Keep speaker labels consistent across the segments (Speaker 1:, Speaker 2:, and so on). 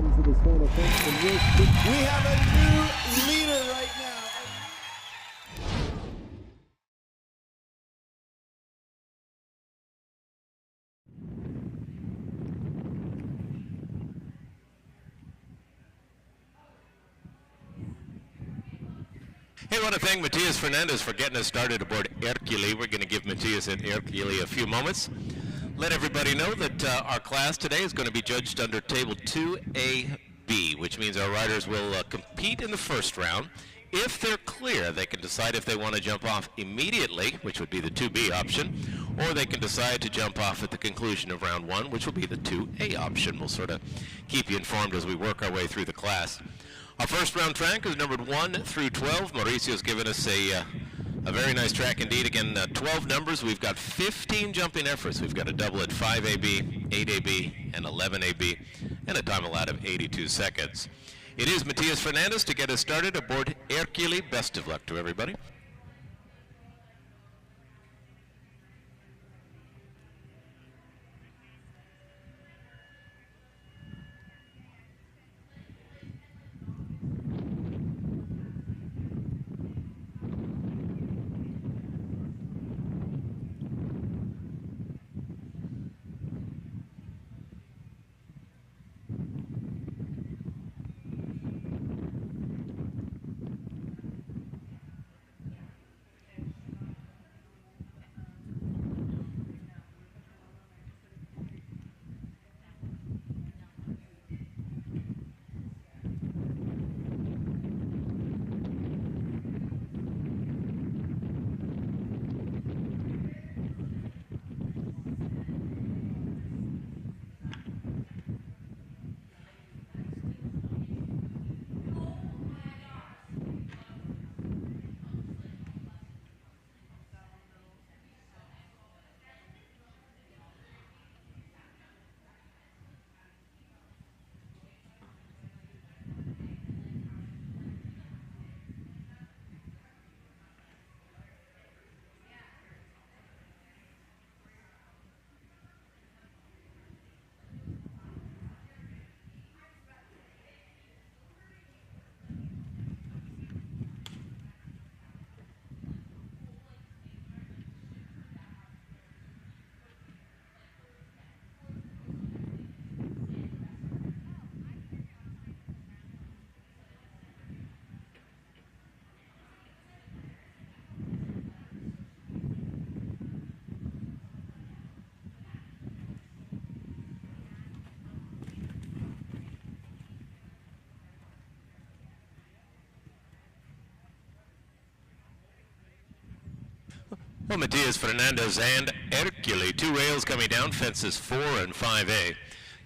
Speaker 1: comes to this final fence.
Speaker 2: We have a new leader right now.
Speaker 3: Hey, I want to thank Matias Fernandez for getting us started aboard Hercule. We're going to give Matias and Hercule a few moments. Let everybody know that our class today is going to be judged under Table 2AB, which means our riders will compete in the first round. If they're clear, they can decide if they want to jump off immediately, which would be the 2B option, or they can decide to jump off at the conclusion of round 1, which will be the 2A option. We'll sort of keep you informed as we work our way through the class. Our first round track is numbered 1 through 12. Mauricio's given us a very nice track indeed. Again, 12 numbers. We've got 15 jumping efforts. We've got a double at 5AB, 8AB, and 11AB, and a time allowed of 82 seconds. It is Matias Fernandez to get us started aboard Hercule. Best of luck to everybody. Well, Matias Fernandez and Hercule, 2 rails coming down, fences 4 and 5A. Going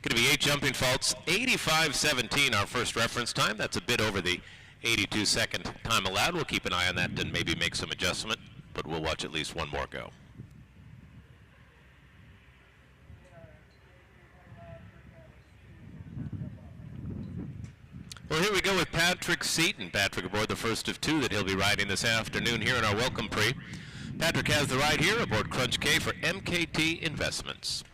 Speaker 3: to be 8 jumping faults, 85.17 our first reference time. That's a bit over the 82-second time allowed. We'll keep an eye on that and maybe make some adjustment, but we'll watch at least one more go. Well, here we go with Patrick Seaton. Patrick aboard the first of 2 that he'll be riding this afternoon here in our Welcome Prix. Patrick has the ride here aboard Crunch K for MKT Investments.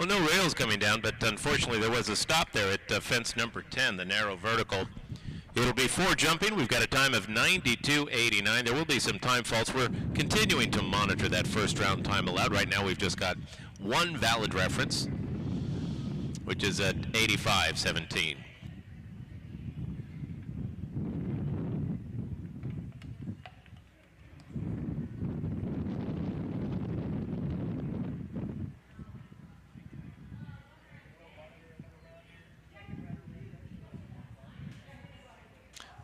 Speaker 3: Well, no rails coming down, but unfortunately there was a stop there at fence number 10, the narrow vertical. It'll be 4 jumping. We've got a time of 92.89. There will be some time faults. We're continuing to monitor that first round time allowed. Right now we've just got one valid reference, which is at 85.17.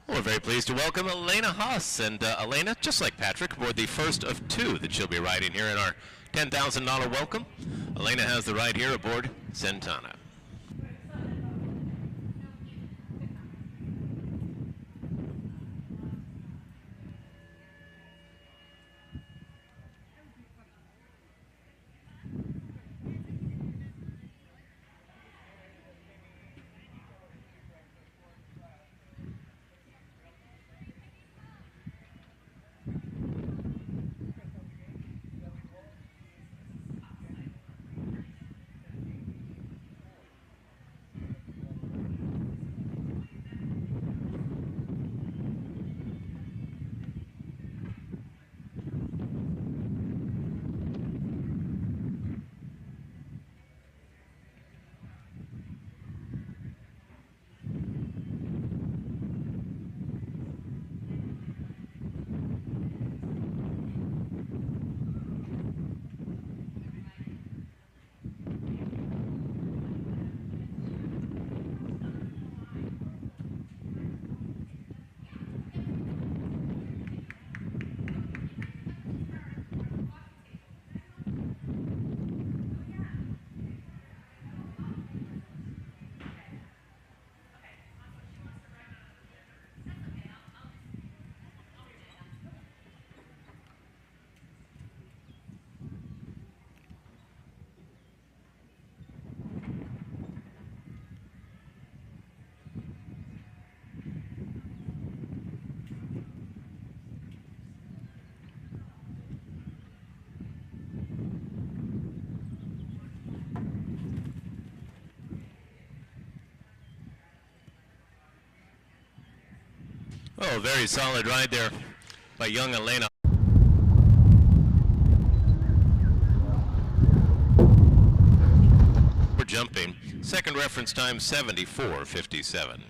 Speaker 3: We're very pleased to welcome Elena Haas. And Elena, just like Patrick, aboard the first of 2 that she'll be riding here in our $10,000 welcome. Elena has the ride here aboard Centana. Oh, very solid ride there by young Elena. We're jumping. Second reference time 74.57.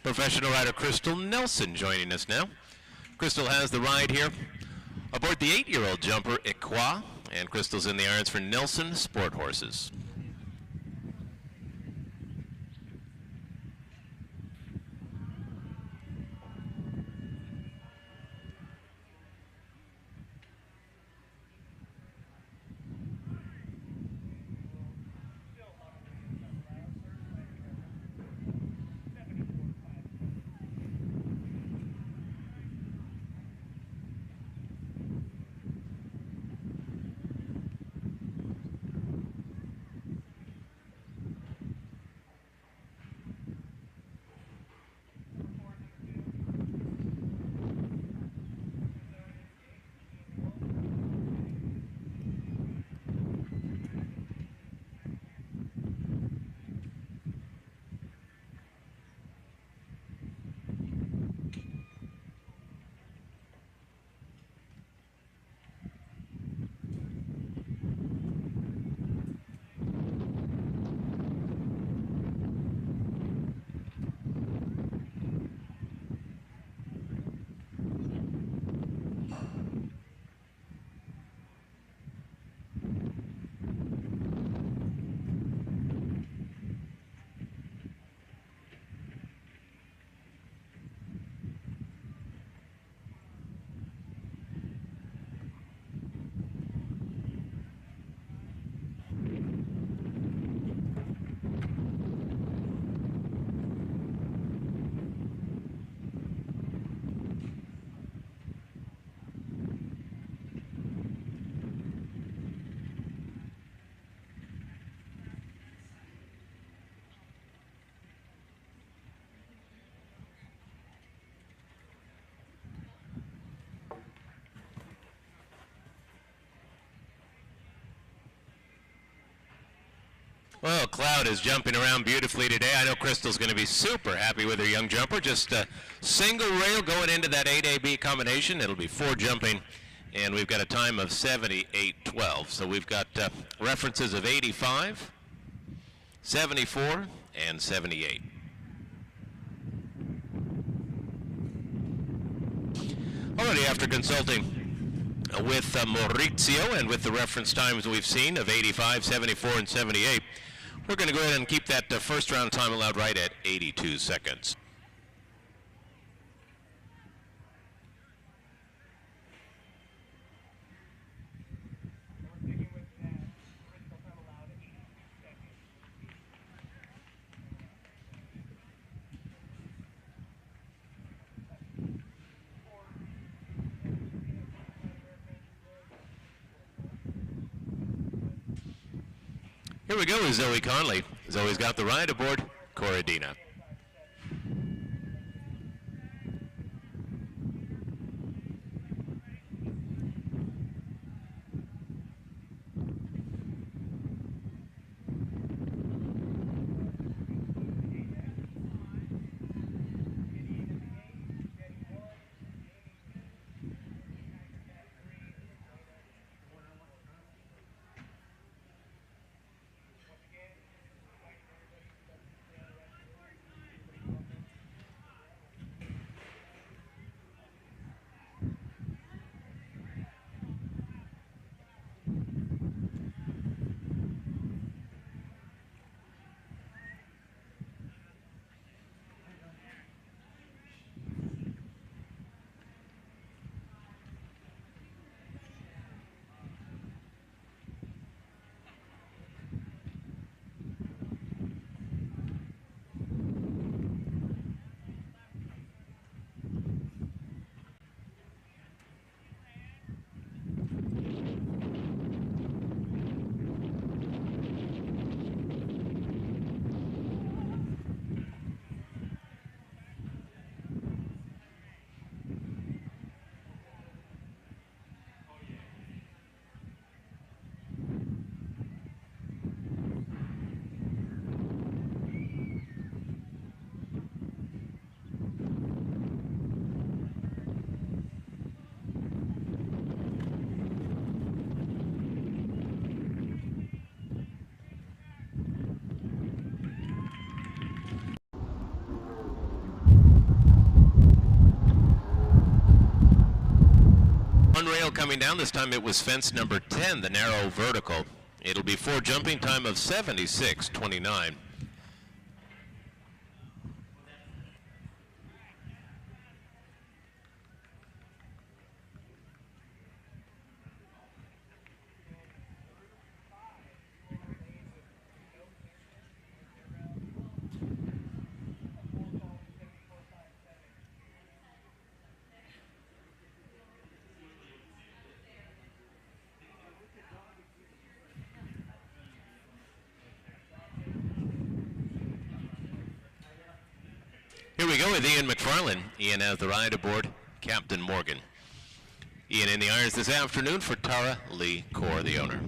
Speaker 3: Professional rider Crystal Nelson joining us now. Crystal has the ride here aboard the 8-year-old jumper Ecuestre, and Crystal's in the irons for Nelson Sport Horses. Well, Cloud is jumping around beautifully today. I know Crystal's going to be super happy with her young jumper. Just a single rail going into that 8AB combination. It'll be 4 jumping, and we've got a time of 78.12. So we've got references of 85, 74, and 78. Already after consulting with Maurizio and with the reference times we've seen of 85, 74, and 78, we're going to go ahead and keep that first round time allowed right at 82 seconds. Here we go with Zoe Conley. Zoe's got the ride aboard Corradina. One rail coming down. This time it was fence number 10, the narrow vertical. It'll be 4 jumping, time of 76.29. Here we go with Ian McFarlane. Ian has the ride aboard Captain Morgan. Ian in the irons this afternoon for Tara Lee Kaur, the owner.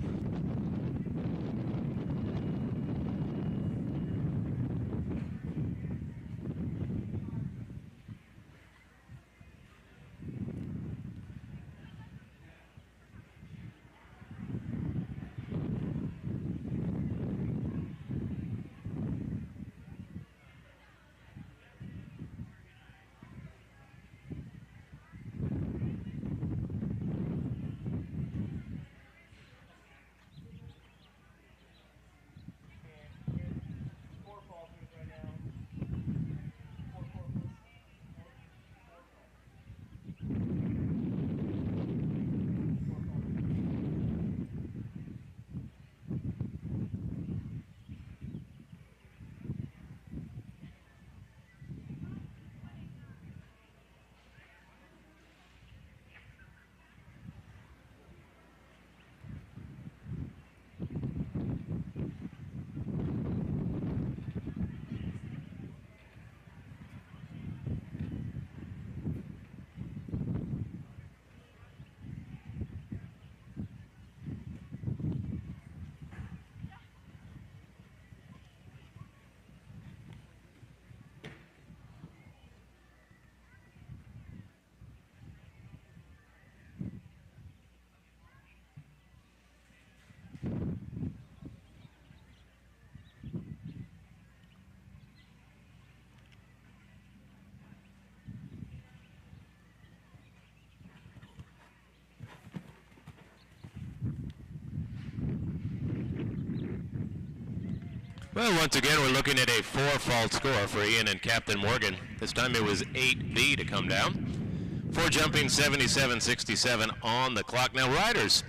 Speaker 3: Well, once again, we're looking at a 4-fault score for Ian and Captain Morgan. This time it was 8B to come down. 4 jumping, 77-67 on the clock. Now, riders,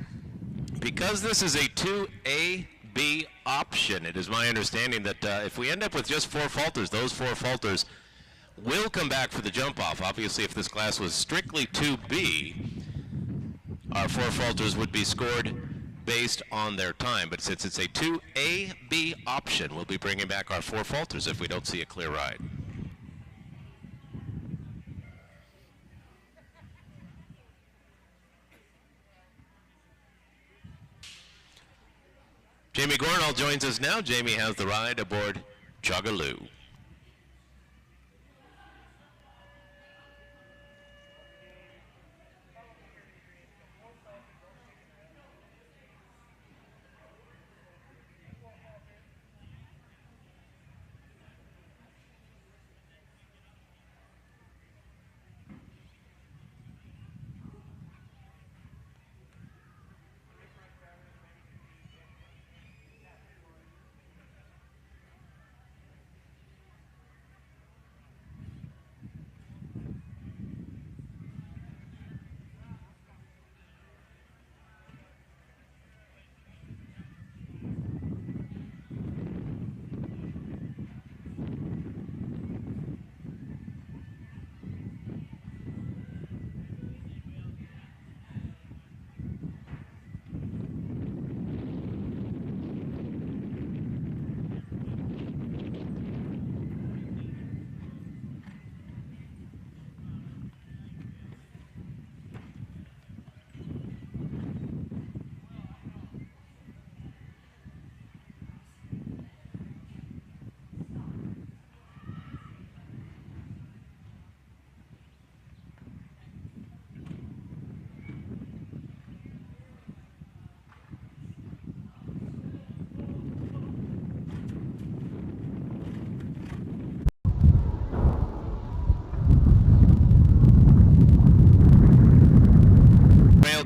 Speaker 3: because this is a 2A-B option, it is my understanding that if we end up with just 4 falters, those 4 falters will come back for the jump-off. Obviously, if this class was strictly 2B, our 4 falters would be scored based on their time, but since it's a 2A-B option, we'll be bringing back our 4 falters if we don't see a clear ride. Jamie Gornall joins us now. Jamie has the ride aboard Chogaloo.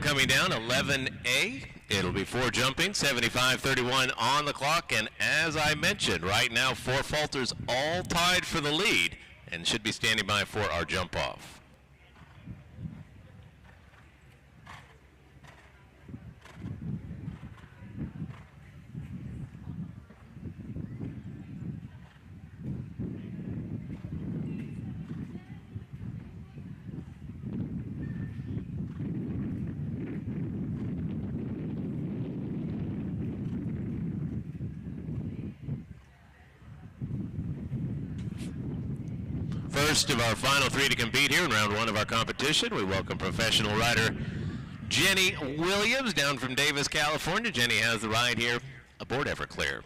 Speaker 3: Coming down, 11A. It'll be 4 jumping, 75-31 on the clock, and as I mentioned, right now 4 falters all tied for the lead and should be standing by for our jump off. First of our final 3 to compete here in round 1 of our competition, we welcome professional rider Jenny Williams down from Davis, California. Jenny has the ride here aboard Everclear.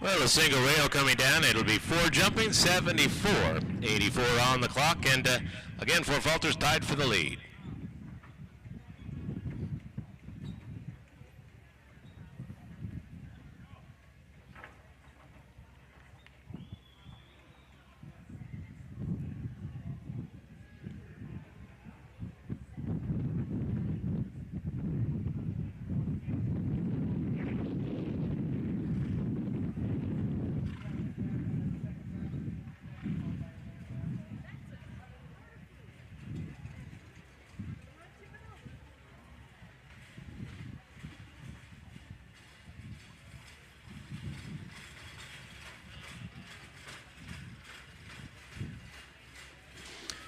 Speaker 3: Well, a single rail coming down. It'll be 4 jumping, 74, 84 on the clock, and again, 4 falters tied for the lead.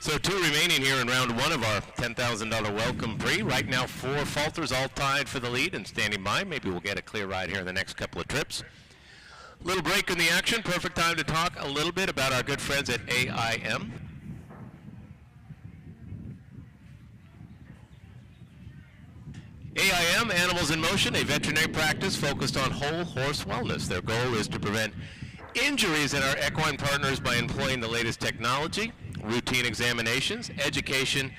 Speaker 3: So 2 remaining here in round 1 of our $10,000 Welcome Prix. Right now 4 falters all tied for the lead and standing by. Maybe we'll get a clear ride here in the next couple of trips. Little break in the action. Perfect time to talk a little bit about our good friends at AIM. AIM, Animals in Motion, a veterinary practice focused on whole horse wellness. Their goal is to prevent injuries in our equine partners by employing the latest technology, routine examinations, education,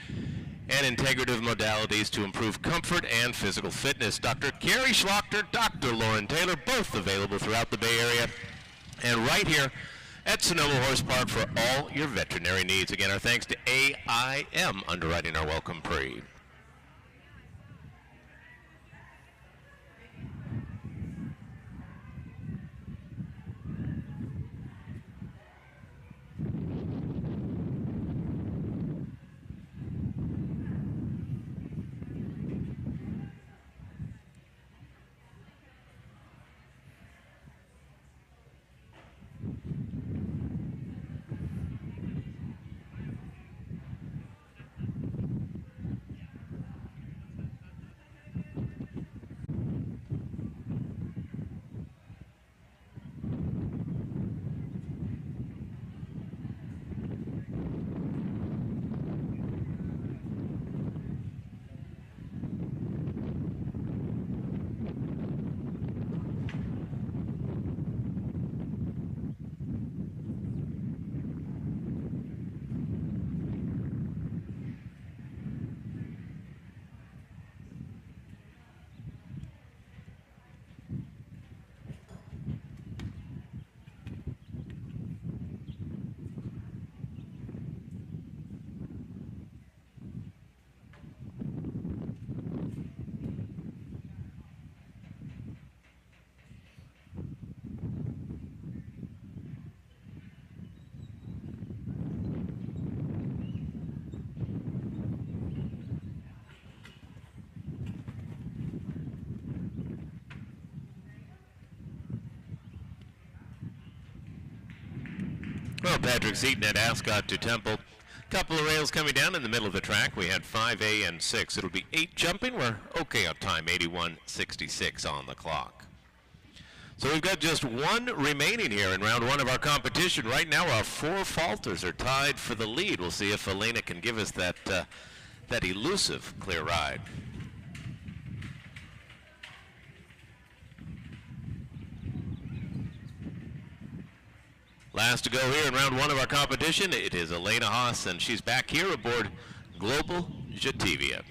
Speaker 3: and integrative modalities to improve comfort and physical fitness. Dr. Gary Schlachter, Dr. Lauren Taylor, both available throughout the Bay Area and right here at Sonoma Horse Park for all your veterinary needs. Again, our thanks to AIM underwriting our Welcome Prix. Well, Patrick Seaton at Ascot to Temple. Couple of rails coming down in the middle of the track. We had 5A and 6. It'll be 8 jumping. We're okay on time, 81.66 on the clock. So we've got just 1 remaining here in round 1 of our competition. Right now our 4 falters are tied for the lead. We'll see if Elena can give us that elusive clear ride. Last to go here in round 1 of our competition, it is Elena Haas, and she's back here aboard Global Jativia.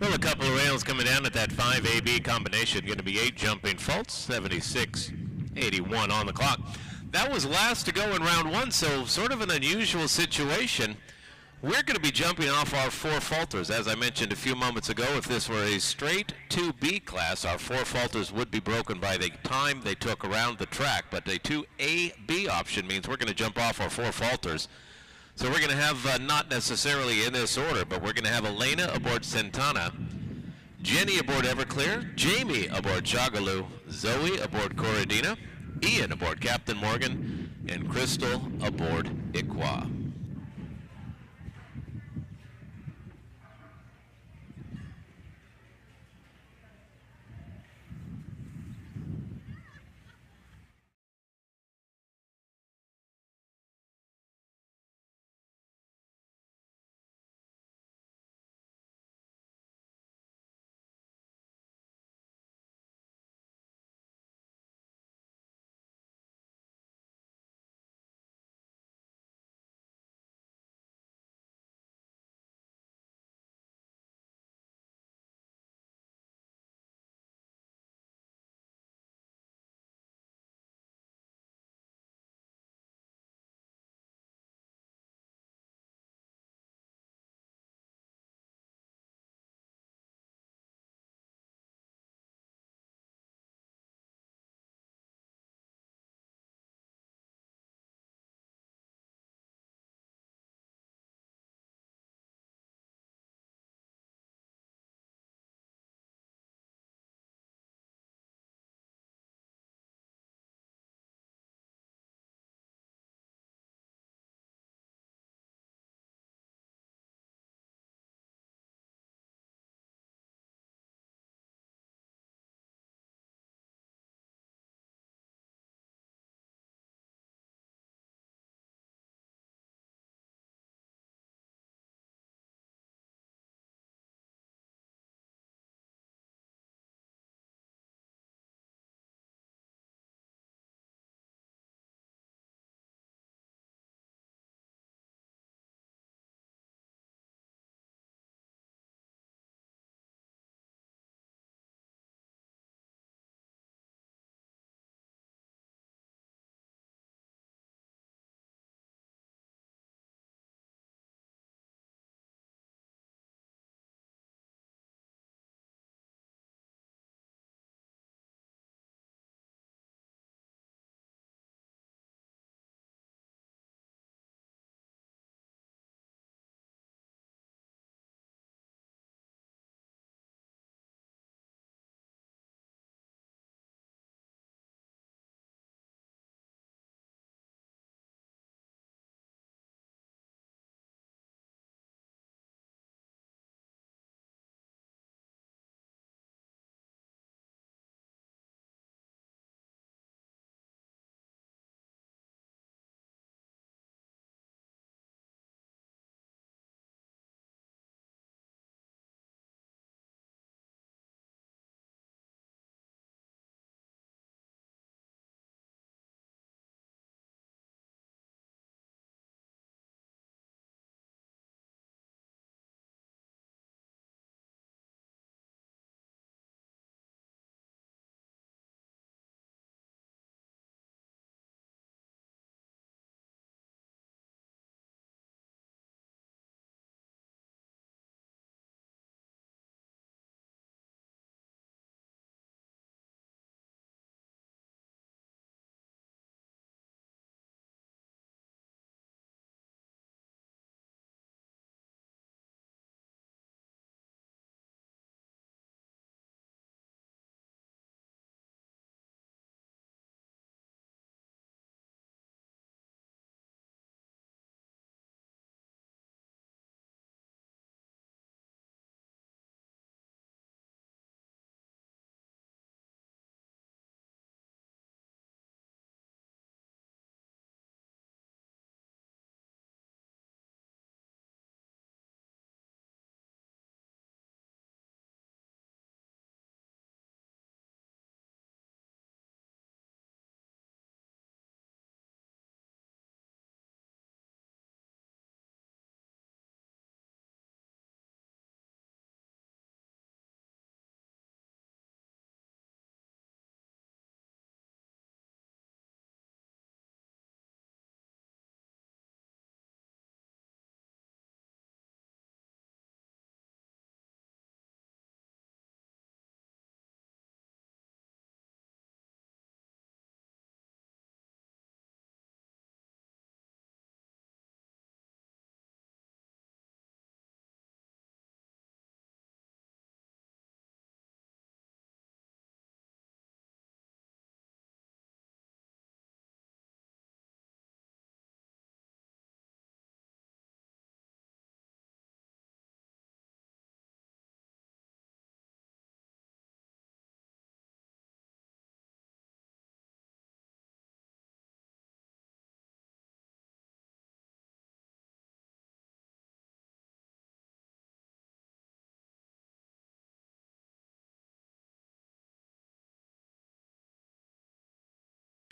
Speaker 3: Well, a couple of rails coming down at that 5AB combination. Going to be 8 jumping faults, 76.81 on the clock. That was last to go in round 1, so sort of an unusual situation. We're going to be jumping off our 4 falters. As I mentioned a few moments ago, if this were a straight 2B class, our 4 falters would be broken by the time they took around the track. But a 2AB option means we're going to jump off our 4 falters. So we're going to have, not necessarily in this order, but we're going to have Elena aboard Centana, Jenny aboard Everclear, Jamie aboard Chagaloo, Zoe aboard Corradina, Ian aboard Captain Morgan, and Crystal aboard Ecuestre.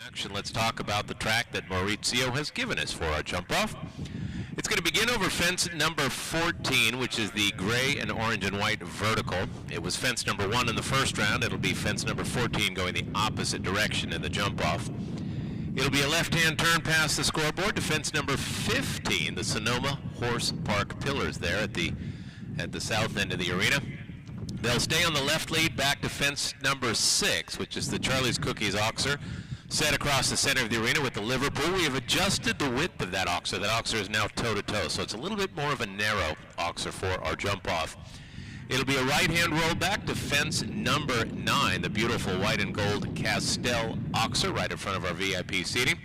Speaker 3: Action. Let's talk about the track that Maurizio has given us for our jump off. It's going to begin over fence number 14, which is the gray and orange and white vertical. It was fence number 1 in the first round. It'll be fence number 14 going the opposite direction in the jump off. It'll be a left-hand turn past the scoreboard to fence number 15, the Sonoma Horse Park pillars there at the south end of the arena. They'll stay on the left lead back to fence number 6, which is the Charlie's Cookies Oxer, set across the center of the arena with the Liverpool. We have adjusted the width of that Oxer. That Oxer is now toe-to-toe, so it's a little bit more of a narrow Oxer for our jump-off. It'll be a right-hand roll back to fence number 9, the beautiful white and gold Castell Oxer right in front of our VIP seating.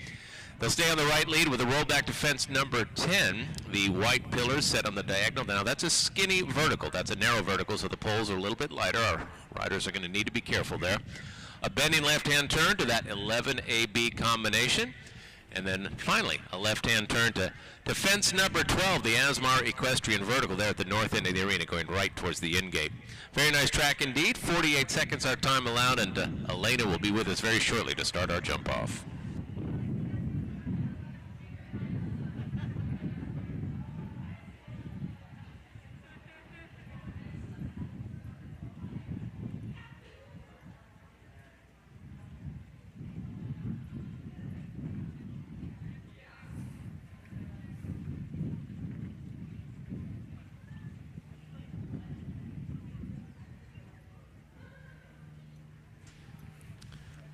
Speaker 3: They'll stay on the right lead with a roll back to fence number 10, the white pillars set on the diagonal. Now that's a skinny vertical. That's a narrow vertical, so the poles are a little bit lighter. Our riders are going to need to be careful there. A bending left-hand turn to that 11AB combination. And then finally, a left-hand turn to fence number 12, the Asmar Equestrian vertical there at the north end of the arena, going right towards the in-gate. Very nice track indeed. 48 seconds our time allowed, and Elena will be with us very shortly to start our jump-off.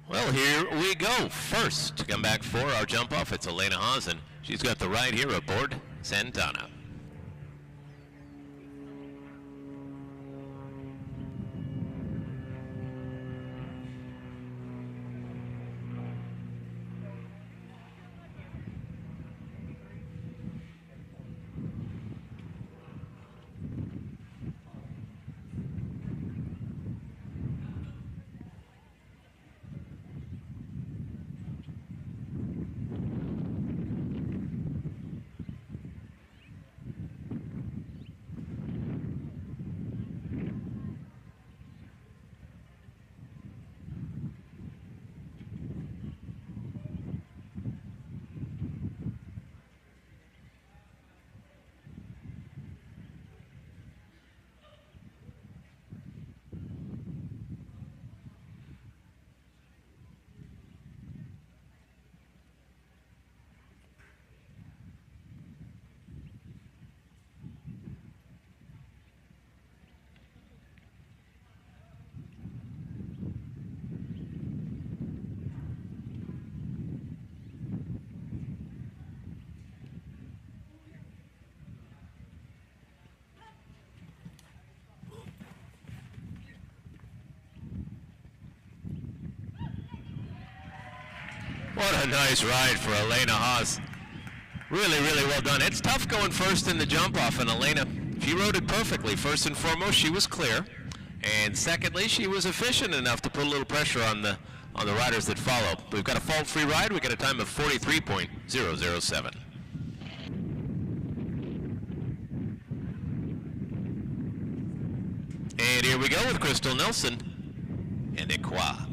Speaker 3: Well, here we go. First to come back for our jump off, it's Elena Haas, and she's got the ride here aboard Santana. What a nice ride for Elena Haas. Really, really well done. It's tough going first in the jump-off, and Elena, she rode it perfectly. First and foremost, she was clear. And secondly, she was efficient enough to put a little pressure on the riders that follow. We've got a fault-free ride. We've got a time of 43.007. And here we go with Crystal Nelson and Ecuestre.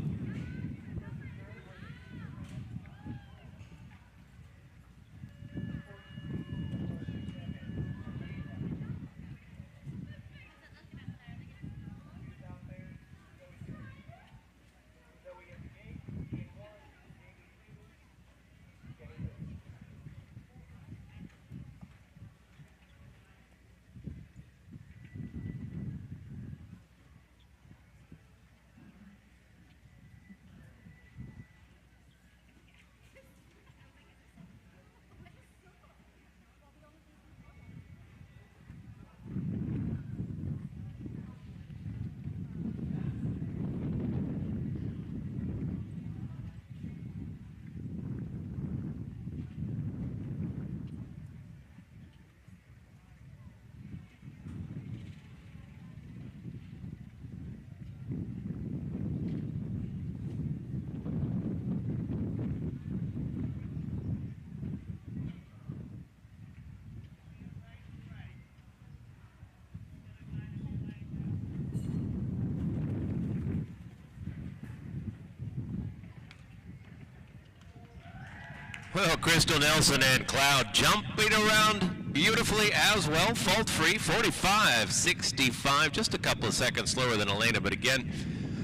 Speaker 3: Well, Crystal Nelson and Cloud jumping around beautifully as well, fault-free, 45-65, just a couple of seconds slower than Elena, but again,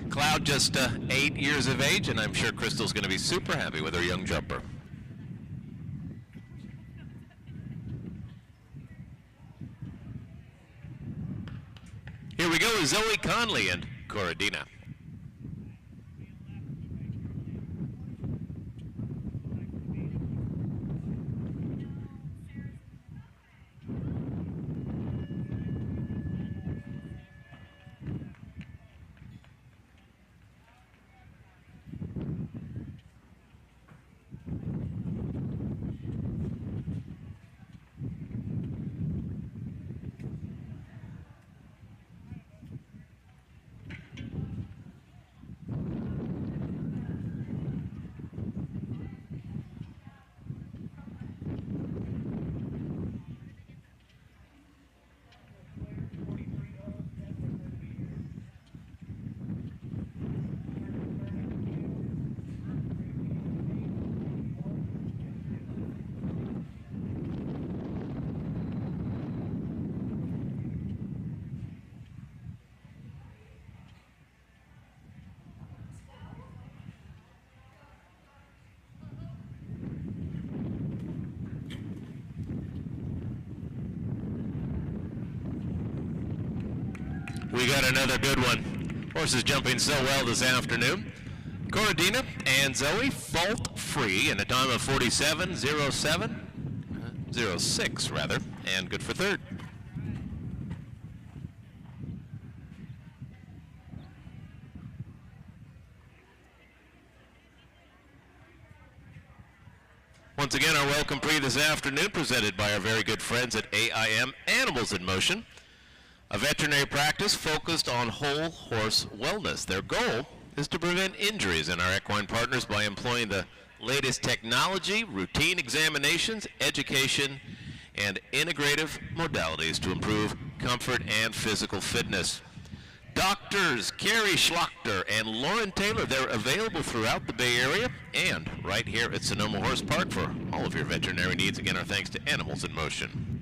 Speaker 3: Cloud just 8 years of age, and I'm sure Crystal's going to be super happy with her young jumper. Here we go with Zoe Conley and Corradina. We got another good one. Horses jumping so well this afternoon. Corradina and Zoe fault-free in a time of 47.06 rather, and good for third. Once again, our Welcome Prix this afternoon presented by our very good friends at AIM Animals in Motion, a veterinary practice focused on whole horse wellness. Their goal is to prevent injuries in our equine partners by employing the latest technology, routine examinations, education, and integrative modalities to improve comfort and physical fitness. Doctors Carrie Schlachter and Lauren Taylor, they're available throughout the Bay Area and right here at Sonoma Horse Park for all of your veterinary needs. Again, our thanks to Animals in Motion.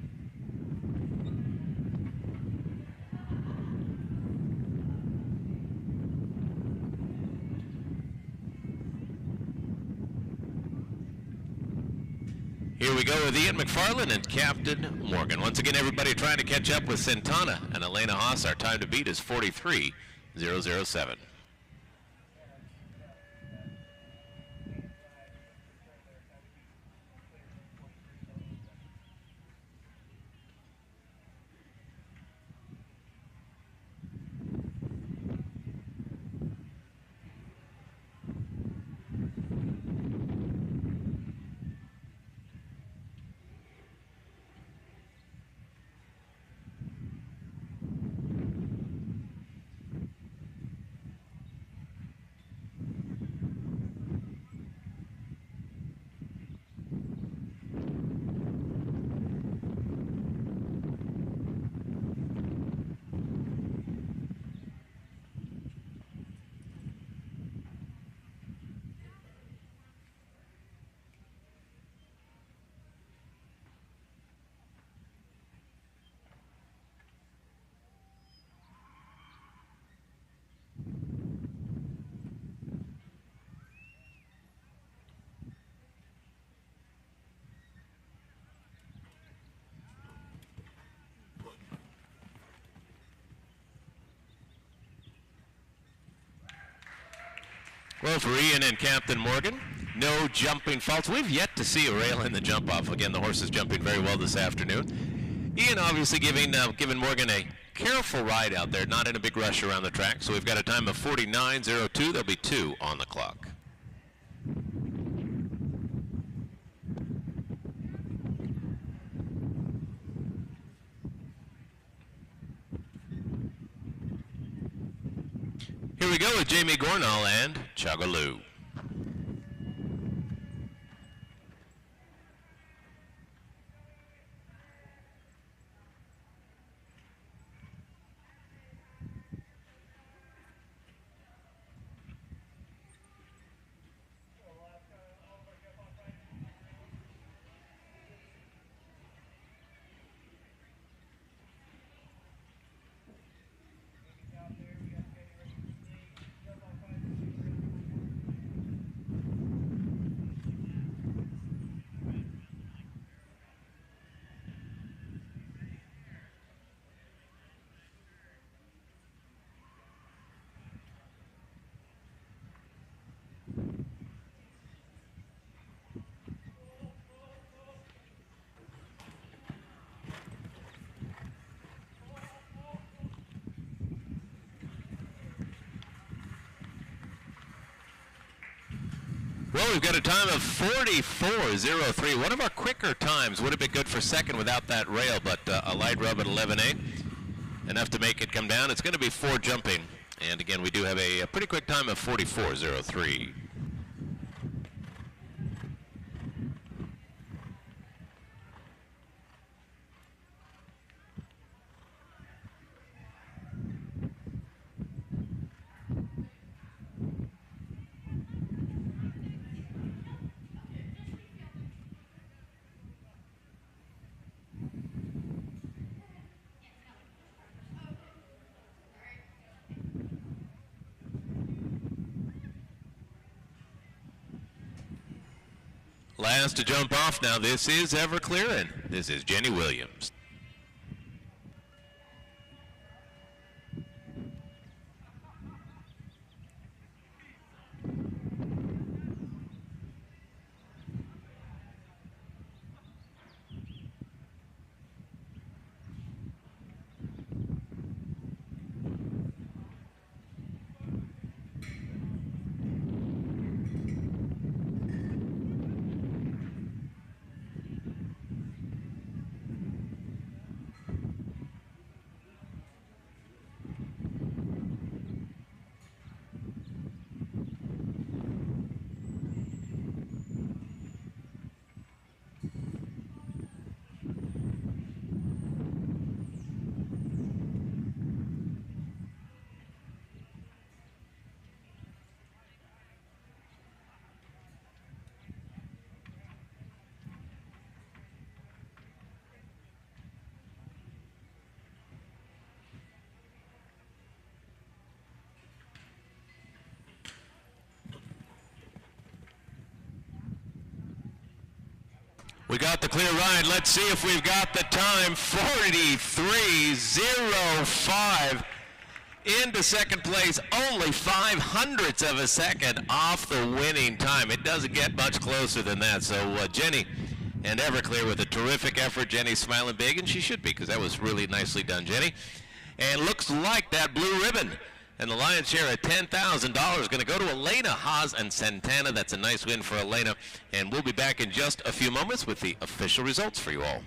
Speaker 3: Here we go with Ian McFarland and Captain Morgan. Once again, everybody trying to catch up with Santana and Elena Haas. Our time to beat is 43.007. Well, for Ian and Captain Morgan, no jumping faults. We've yet to see a rail in the jump off. Again, the horse is jumping very well this afternoon. Ian obviously giving Morgan a careful ride out there, not in a big rush around the track. So we've got a time of 49.02. There'll be 2 on the clock. Here we go with Jamie Gornall and Chagaloo. we've got a time of 44.03. One of our quicker times. Would have been good for second without that rail, but a light rub at 11.8. Enough to make it come down. It's going to be 4 jumping. And again, we do have a pretty quick time of 44.03. Last to jump off now, this is Everclear, and this is Jenny Williams. We got the clear ride. Let's see if we've got the time. 43.05 into second place. Only 0.05 of a second off the winning time. It doesn't get much closer than that. So Jenny and Everclear with a terrific effort. Jenny's smiling big, and she should be, because that was really nicely done, Jenny. And looks like that blue ribbon and the lion's share at $10,000 is going to go to Elena Haas and Santana. That's a nice win for Elena. And we'll be back in just a few moments with the official results for you all.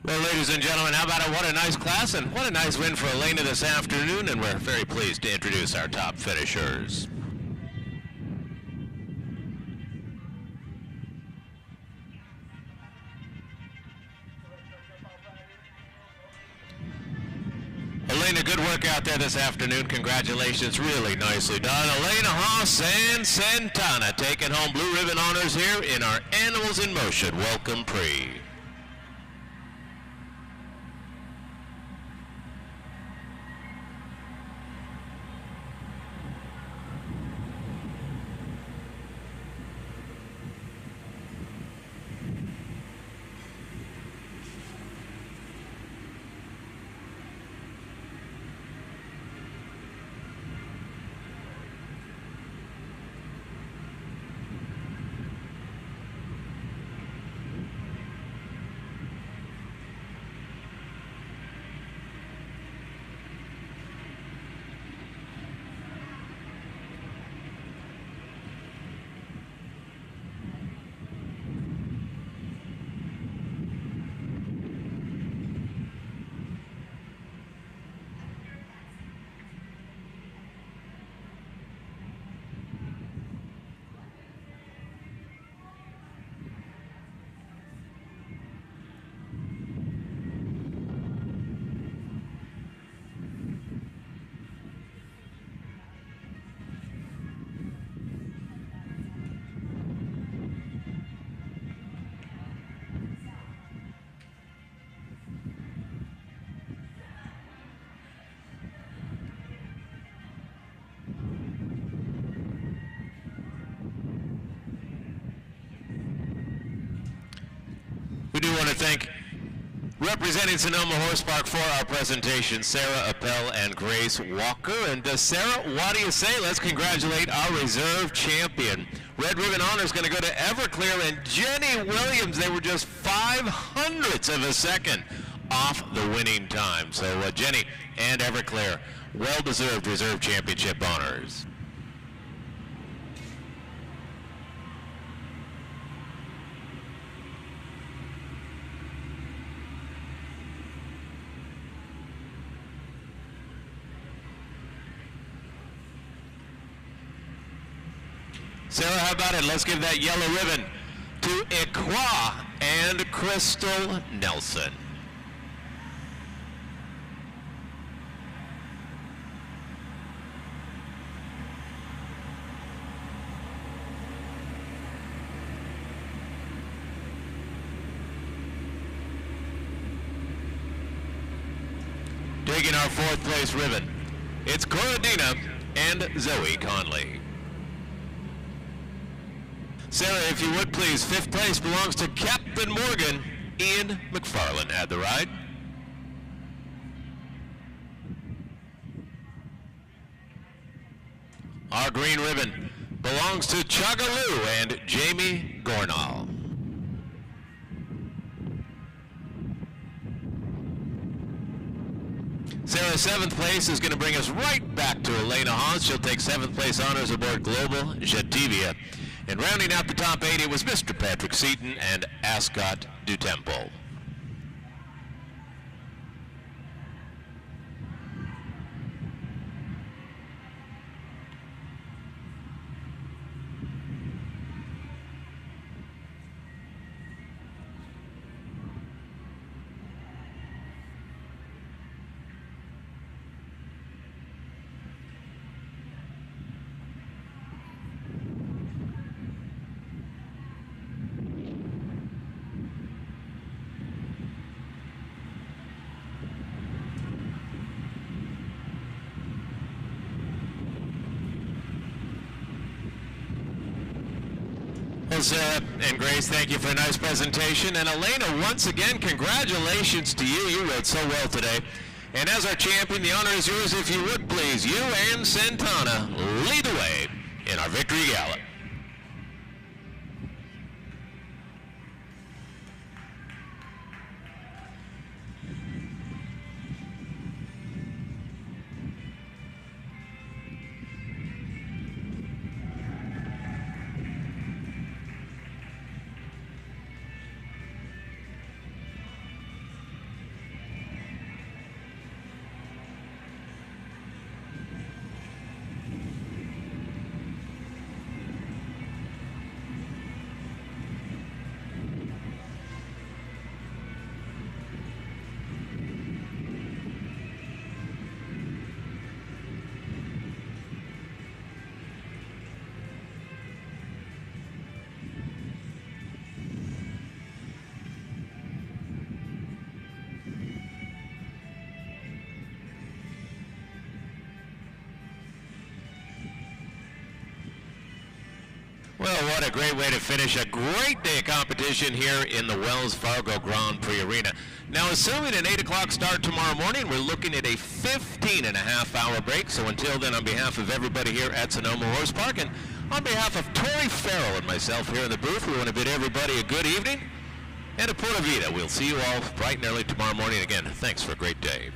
Speaker 3: Well, ladies and gentlemen, how about it? What a nice class and what a nice win for Elena this afternoon, and we're very pleased to introduce our top finishers. Elena, good work out there this afternoon. Congratulations. Really nicely done. Elena Haas and Santana taking home blue ribbon honors here in our Animals in Motion Welcome Prix. to thank, representing Sonoma Horse Park for our presentation, Sarah Appel and Grace Walker. And Sarah, what do you say? Let's congratulate our reserve champion. Red Ribbon Honor is going to go to Everclear and Jenny Williams. They were just 0.05 of a second off the winning time. So Jenny and Everclear, well-deserved reserve championship honors. Sarah, how about it? Let's give that yellow ribbon to Ecuestre and Crystal Nelson. Taking our 4th place ribbon, it's Coradina and Zoe Conley. Sarah, if you would please, 5th place belongs to Captain Morgan. Ian McFarland had the ride. Our green ribbon belongs to Chagaloo and Jamie Gornall. Sarah's 7th place is going to bring us right back to Elena Haas. She'll take 7th place honors aboard Global Jettivia. And rounding out the top 8, it was Mr. Patrick Seaton and Ascot du Temple. Well, Sarah and Grace, thank you for a nice presentation. And Elena, once again, congratulations to you. You rode so well today. And as our champion, the honor is yours if you would please. You and Santana lead the way in our victory gallop. Well, what a great way to finish a great day of competition here in the Wells Fargo Grand Prix Arena. Now, assuming an 8 o'clock start tomorrow morning, we're looking at a 15.5-hour break. So until then, on behalf of everybody here at Sonoma Horse Park, and on behalf of Tori Farrell and myself here in the booth, we want to bid everybody a good evening and a Pura Vida. We'll see you all bright and early tomorrow morning again. Thanks for a great day.